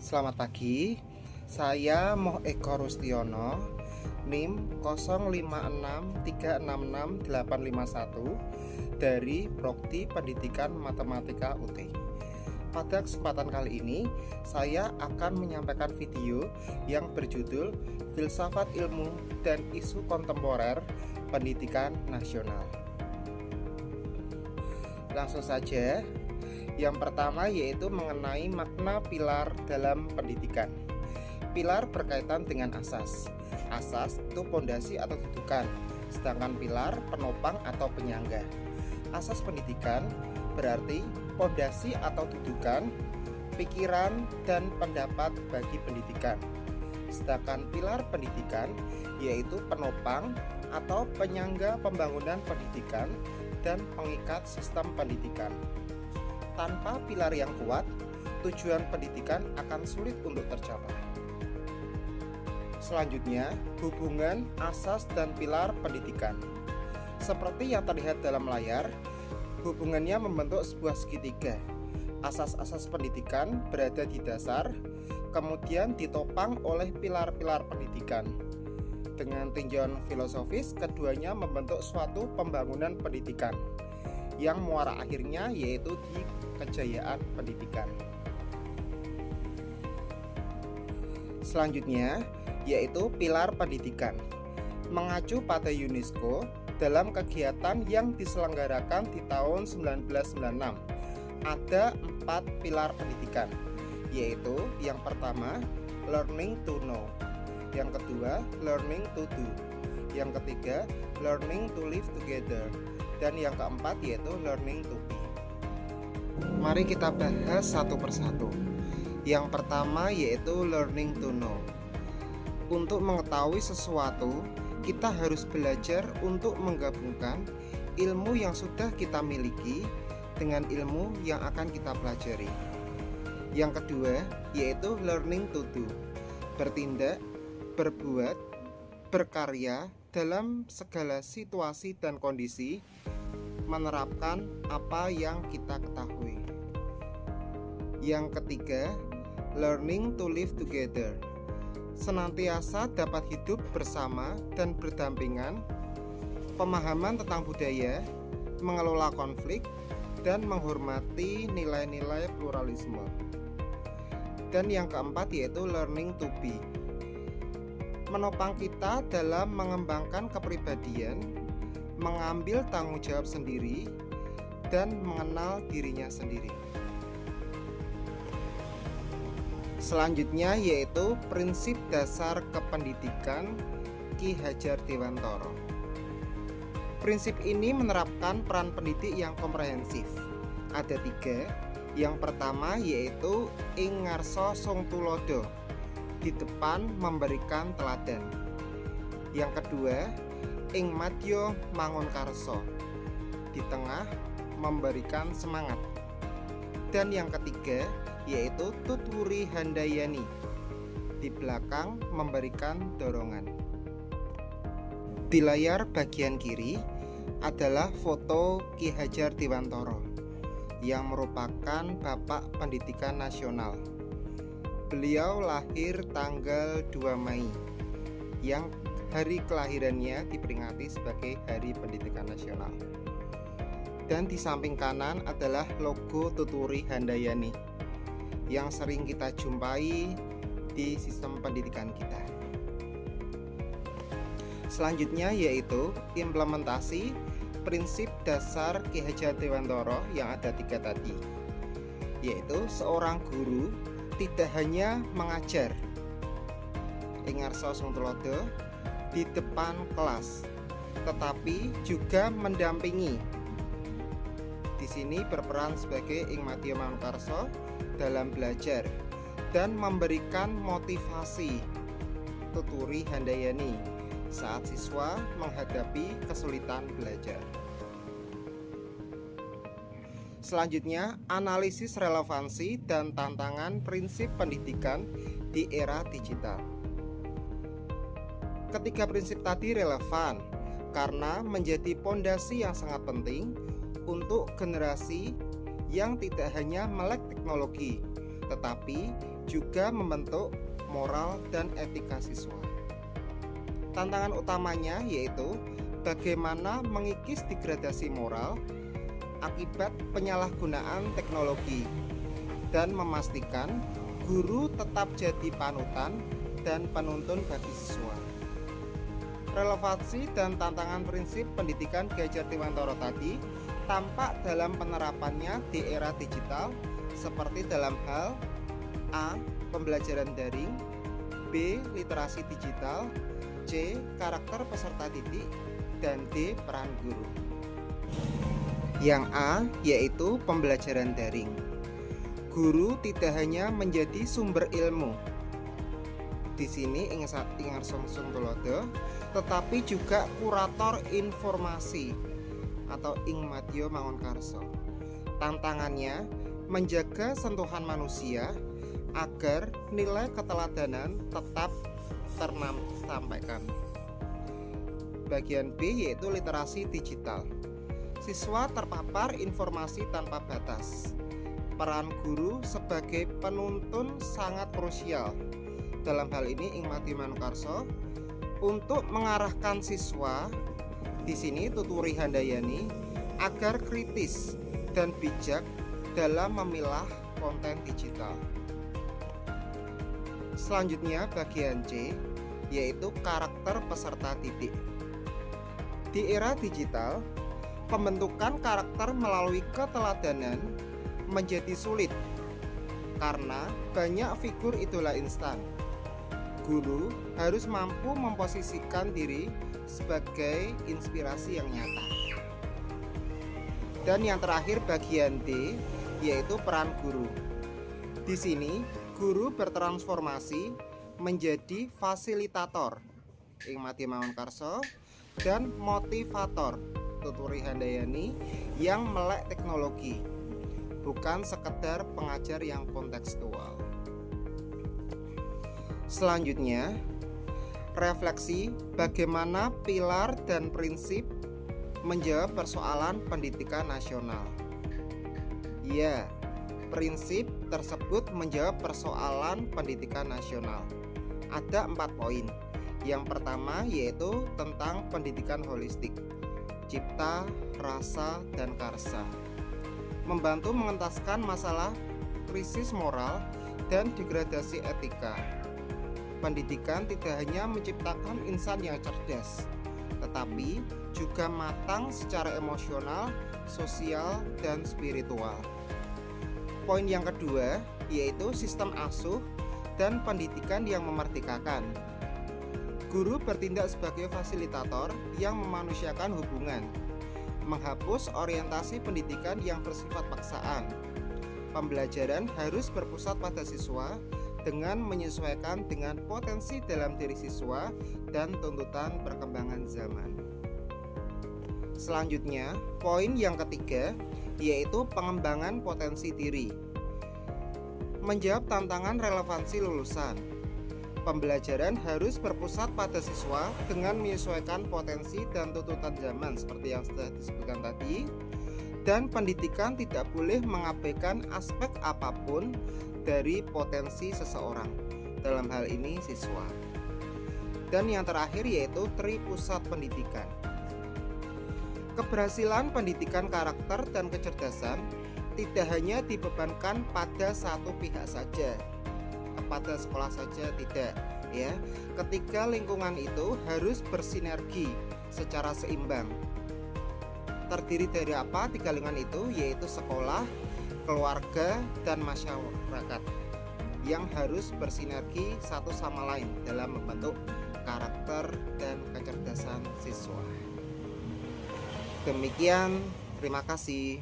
Selamat pagi, saya Moh Eko Rustiono, NIM 0563663851 dari Prodi Pendidikan Matematika UT. Pada kesempatan kali ini, saya akan menyampaikan video yang berjudul Filsafat Ilmu dan Isu Kontemporer Pendidikan Nasional. Langsung saja. Yang pertama yaitu mengenai makna pilar dalam pendidikan. Pilar berkaitan dengan asas. Asas itu pondasi atau dudukan, sedangkan pilar penopang atau penyangga. Asas pendidikan berarti pondasi atau dudukan, pikiran dan pendapat bagi pendidikan. Sedangkan pilar pendidikan yaitu penopang atau penyangga pembangunan pendidikan dan pengikat sistem pendidikan. Tanpa pilar yang kuat, tujuan pendidikan akan sulit untuk tercapai. Selanjutnya, hubungan asas dan pilar pendidikan. Seperti yang terlihat dalam layar, hubungannya membentuk sebuah segitiga. Asas-asas pendidikan berada di dasar, kemudian ditopang oleh pilar-pilar pendidikan. Dengan tinjauan filosofis, keduanya membentuk suatu pembangunan pendidikan yang muara akhirnya yaitu di kejayaan pendidikan. Selanjutnya yaitu pilar pendidikan. Mengacu pada UNESCO dalam kegiatan yang diselenggarakan di tahun 1996, ada 4 pilar pendidikan, yaitu yang pertama learning to know, yang kedua learning to do, yang ketiga learning to live together, dan yang keempat yaitu learning to be. Mari kita bahas satu persatu. Yang pertama yaitu learning to know. Untuk mengetahui sesuatu, kita harus belajar untuk menggabungkan ilmu yang sudah kita miliki dengan ilmu yang akan kita pelajari. Yang kedua yaitu learning to do. Bertindak, berbuat, berkarya dalam segala situasi dan kondisi, menerapkan apa yang kita ketahui. Yang ketiga, learning to live together. Senantiasa dapat hidup bersama dan berdampingan, pemahaman tentang budaya, mengelola konflik, dan menghormati nilai-nilai pluralisme. Dan yang keempat yaitu learning to be. Menopang kita dalam mengembangkan kepribadian, mengambil tanggung jawab sendiri, dan mengenal dirinya sendiri. Selanjutnya yaitu prinsip dasar kependidikan Ki Hajar Dewantara. Prinsip ini menerapkan peran pendidik yang komprehensif. Ada 3. Yang pertama yaitu ing ngarsa sung tulodo, di depan memberikan teladan. Yang kedua, ing madya mangun karso, di tengah memberikan semangat. Dan yang ketiga yaitu tuturi handayani, di belakang memberikan dorongan. Di layar bagian kiri adalah foto Ki Hajar Dewantara yang merupakan Bapak Pendidikan Nasional. Beliau lahir tanggal 2 Mei yang hari kelahirannya diperingati sebagai Hari Pendidikan Nasional. Dan di samping kanan adalah logo Tuturi Handayani yang sering kita jumpai di sistem pendidikan kita. Selanjutnya yaitu implementasi prinsip dasar Ki Hajar Dewantara yang ada 3 tadi, yaitu seorang guru tidak hanya mengajar ing ngarsa sung tulodo di depan kelas, tetapi juga mendampingi. Di sini berperan sebagai ing madya mangun karso dalam belajar dan memberikan motivasi tuturi handayani saat siswa menghadapi kesulitan belajar. Selanjutnya, analisis relevansi dan tantangan prinsip pendidikan di era digital. Ketiga prinsip tadi relevan karena menjadi pondasi yang sangat penting untuk generasi yang tidak hanya melek teknologi, tetapi juga membentuk moral dan etika siswa. Tantangan utamanya yaitu bagaimana mengikis degradasi moral akibat penyalahgunaan teknologi dan memastikan guru tetap jadi panutan dan penuntun bagi siswa. Relevansi dan tantangan prinsip pendidikan Ki Hajar Dewantara tadi tampak dalam penerapannya di era digital seperti dalam hal A. Pembelajaran daring, B. Literasi digital, C. Karakter peserta didik, dan D. Peran guru. Yang A yaitu pembelajaran daring. Guru tidak hanya menjadi sumber ilmu. Di sini ing Sung Tulodo, tetapi juga kurator informasi atau ing madya mangunkarsa. Tantangannya menjaga sentuhan manusia agar nilai keteladanan tetap tersampaikan. Bagian B yaitu literasi digital. Siswa terpapar informasi tanpa batas. Peran guru sebagai penuntun sangat krusial. Dalam hal ini ing madya manungkarsa untuk mengarahkan siswa di sini tuturi handayani agar kritis dan bijak dalam memilah konten digital. Selanjutnya bagian C yaitu karakter peserta didik. Di era digital, pembentukan karakter melalui keteladanan menjadi sulit karena banyak figur idola instan. Guru harus mampu memposisikan diri sebagai inspirasi yang nyata. Dan yang terakhir bagian D yaitu peran guru. Di sini guru bertransformasi menjadi fasilitator ing madya mangunkarsa dan motivator tuturi handayani yang melek teknologi, bukan sekedar pengajar yang kontekstual. Selanjutnya, refleksi bagaimana pilar dan prinsip menjawab persoalan pendidikan nasional. Ya, prinsip tersebut menjawab persoalan pendidikan nasional. Ada 4 poin. Yang pertama yaitu tentang pendidikan holistik, cipta, rasa, dan karsa. Membantu mengentaskan masalah krisis moral dan degradasi etika. Pendidikan tidak hanya menciptakan insan yang cerdas, tetapi juga matang secara emosional, sosial, dan spiritual. Poin yang kedua yaitu sistem asuh dan pendidikan yang memerdekakan. Guru bertindak sebagai fasilitator yang memanusiakan hubungan, menghapus orientasi pendidikan yang bersifat paksaan. Pembelajaran harus berpusat pada siswa dengan menyesuaikan dengan potensi dalam diri siswa dan tuntutan perkembangan zaman. Selanjutnya, poin yang ketiga yaitu pengembangan potensi diri. Menjawab tantangan relevansi lulusan. Pembelajaran harus berpusat pada siswa dengan menyesuaikan potensi dan tuntutan zaman seperti yang sudah disebutkan tadi. Dan pendidikan tidak boleh mengabaikan aspek apapun dari potensi seseorang, dalam hal ini siswa. Dan yang terakhir yaitu tripusat pendidikan. Keberhasilan pendidikan karakter dan kecerdasan tidak hanya dibebankan pada satu pihak saja, pada sekolah saja tidak, ya. Ketiga lingkungan itu harus bersinergi secara seimbang. Terdiri dari apa? 3 lingkungan itu yaitu sekolah, keluarga, dan masyarakat yang harus bersinergi satu sama lain dalam membentuk karakter dan kecerdasan siswa. Demikian, terima kasih.